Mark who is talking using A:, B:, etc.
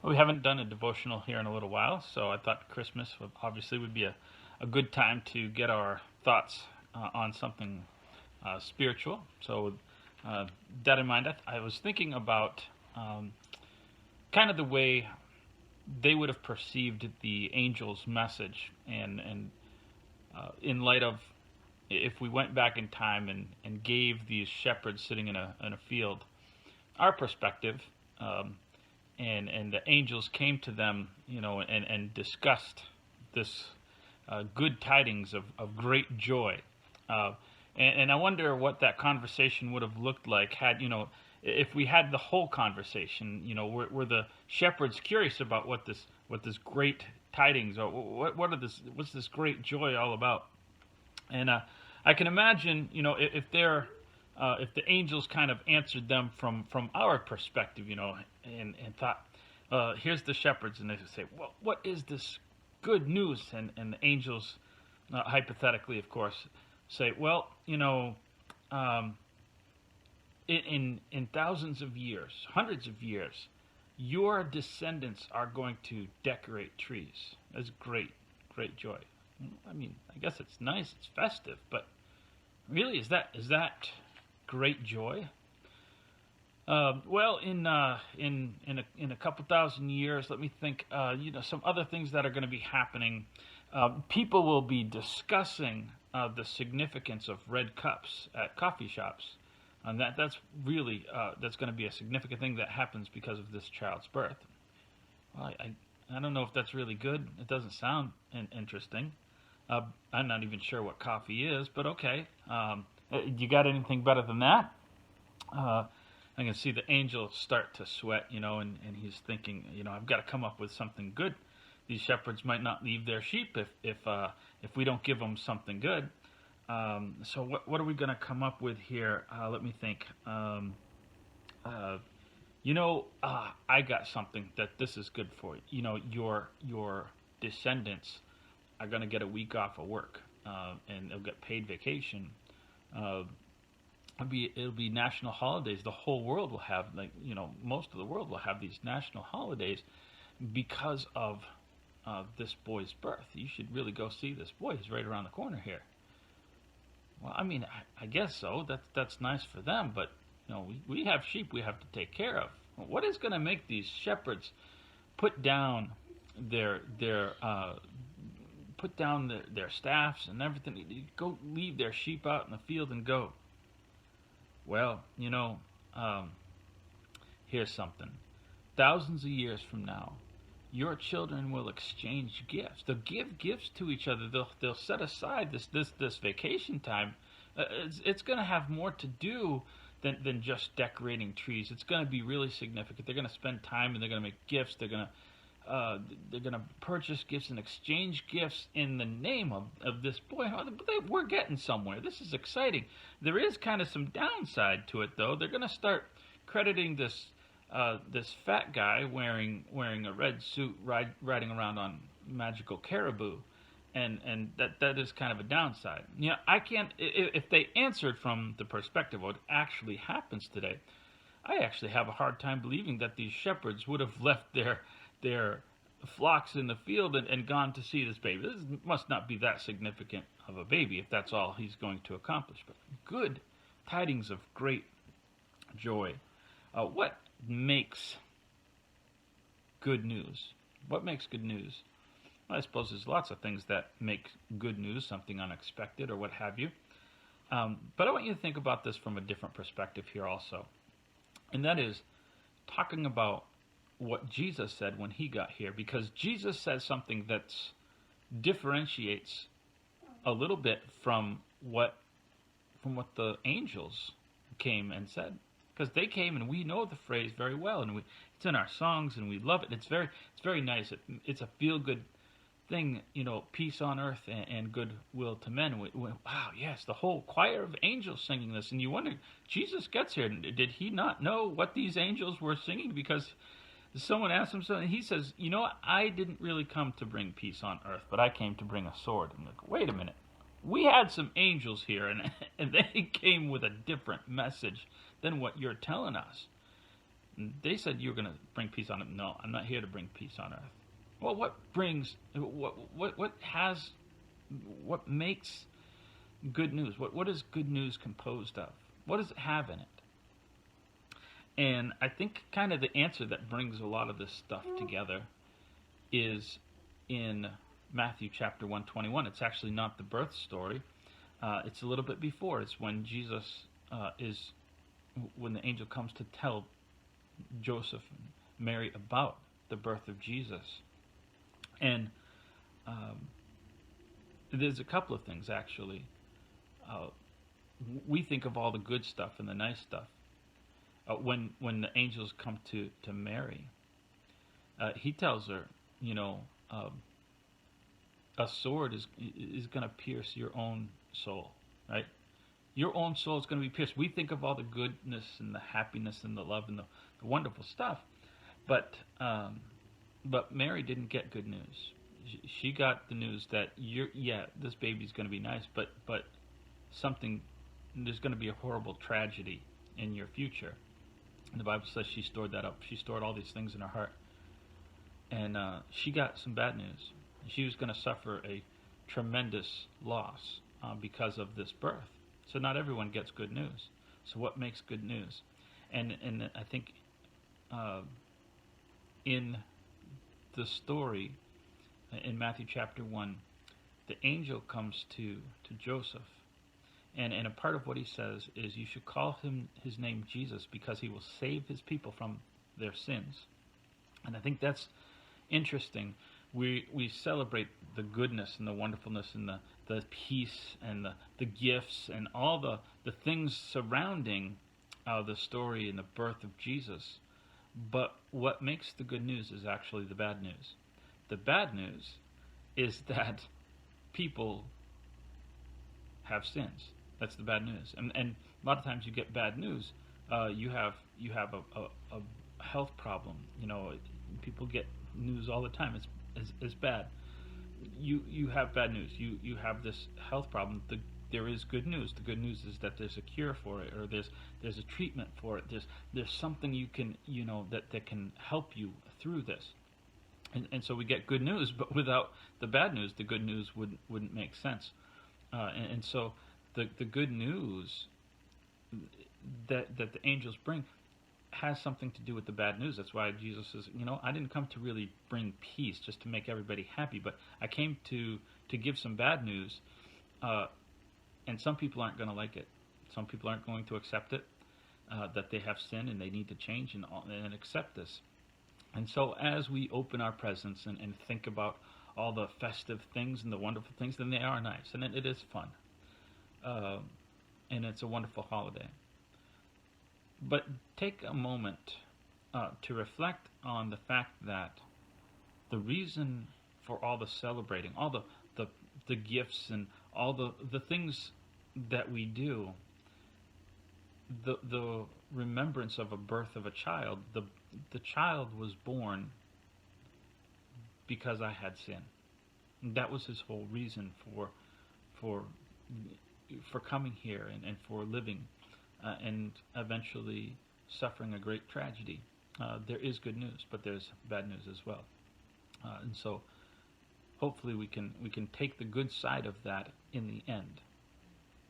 A: Well, we haven't done a devotional here in a little while, so I thought Christmas obviously would be a good time to get our thoughts on something spiritual. So, with that in mind, I was thinking about um, kind of the way they would have perceived the angel's message, and in light of if we went back in time and gave these shepherds sitting in a field our perspective. And the angels came to them, and discussed this good tidings of great joy. Uh, and I wonder what that conversation would have looked like had, if we had the whole conversation. Were the shepherds curious about what this great tidings, or what's this great joy all about? And I can imagine, if the angels kind of answered them from our perspective, and thought, here's the shepherds, and they would say, well, what is this good news? And the angels, hypothetically, of course, say, well, um, in thousands of years, hundreds of years, your descendants are going to decorate trees. That's great, great joy. I mean, I guess it's nice, it's festive, but really, is that great joy? Well, in a couple thousand years, let me think. Some other things that are going to be happening. People will be discussing the significance of red cups at coffee shops, and that's going to be a significant thing that happens because of this child's birth. Well, I don't know if that's really good. It doesn't sound interesting. I'm not even sure what coffee is, but okay. You got anything better than that? Uh, I can see the angel start to sweat, and he's thinking, I've got to come up with something good. These shepherds might not leave their sheep if we don't give them something good. So what are we going to come up with here? Let me think. Uh, I got something that this is good for. Your descendants are going to get a week off of work, and they'll get paid vacation. Uh, it'll be national holidays. The whole world will have, most of the world will have these national holidays because of this boy's birth. You should really go see this boy. He's right around the corner here. Well, I mean, I guess so. That's nice for them, but we have sheep we have to take care of. What is going to make these shepherds put down their their staffs and everything? Go leave their sheep out in the field and go. Well, um, here's something. Thousands of years from now, your children will exchange gifts. They'll give gifts to each other. They'll set aside this vacation time. It's going to have more to do than just decorating trees. It's going to be really significant. They're going to spend time and they're going to make gifts. They're gonna purchase gifts and exchange gifts in the name of this boy. We're getting somewhere. This is exciting. There is kind of some downside to it, though. They're gonna start crediting this fat guy wearing a red suit riding around on magical caribou, and that is kind of a downside. I can't, if they answered from the perspective of what actually happens today. I actually have a hard time believing that these shepherds would have left their flocks in the field and gone to see this baby. This must not be that significant of a baby if that's all he's going to accomplish. But good tidings of great joy. What makes good news? What makes good news? Well, I suppose there's lots of things that make good news, something unexpected or what have you. But I want you to think about this from a different perspective here also. And that is talking about what Jesus said when he got here, because Jesus says something that differentiates a little bit from what the angels came and said, because they came and we know the phrase very well, and it's in our songs and we love it. It's very nice. It's a feel good thing, peace on earth and goodwill to men. Wow, yes, the whole choir of angels singing this, and you wonder, Jesus gets here, did he not know what these angels were singing? Because someone asked him something, and he says, I didn't really come to bring peace on earth, but I came to bring a sword. I'm like, wait a minute. We had some angels here, and they came with a different message than what you're telling us. And they said you were going to bring peace on earth. No, I'm not here to bring peace on earth. Well, what makes good news? What is good news composed of? What does it have in it? And I think kind of the answer that brings a lot of this stuff together is in Matthew chapter 121. It's actually not the birth story. It's a little bit before. It's when when the angel comes to tell Joseph and Mary about the birth of Jesus. And there's a couple of things, actually. We think of all the good stuff and the nice stuff. When the angels come to Mary, he tells her, a sword is going to pierce your own soul, right? Your own soul is going to be pierced. We think of all the goodness and the happiness and the love and the wonderful stuff, but Mary didn't get good news. She got the news that this baby's going to be nice, but there's going to be a horrible tragedy in your future. And the Bible says she stored that up. She stored all these things in her heart. And she got some bad news. She was going to suffer a tremendous loss because of this birth. So not everyone gets good news. So what makes good news? And I think in the story in Matthew chapter 1, the angel comes to Joseph. And a part of what he says is you should call his name Jesus because he will save his people from their sins. And I think that's interesting. We celebrate the goodness and the wonderfulness and the peace and the gifts and all the things surrounding the story and the birth of Jesus. But what makes the good news is actually the bad news. The bad news is that people have sins. That's the bad news. And a lot of times you get bad news. You have a health problem. People get news all the time. It's bad. You have bad news. You have this health problem. There is good news. The good news is that there's a cure for it, or there's a treatment for it. There's something you can that can help you through this. And so we get good news, but without the bad news, the good news wouldn't make sense. And so the good news that the angels bring has something to do with the bad news. That's why Jesus says, I didn't come to really bring peace just to make everybody happy, but I came to give some bad news, and some people aren't going to like it. Some people aren't going to accept it, that they have sin and they need to change and accept this. And so as we open our presents and think about all the festive things and the wonderful things, then they are nice, and it is fun. And it's a wonderful holiday. But take a moment to reflect on the fact that the reason for all the celebrating, all the gifts and all the things that we do, the remembrance of a birth of a child, the child was born because I had sin. And that was his whole reason for coming here and for living and eventually suffering a great tragedy. There is good news, but there's bad news as well. And so hopefully we can take the good side of that in the end.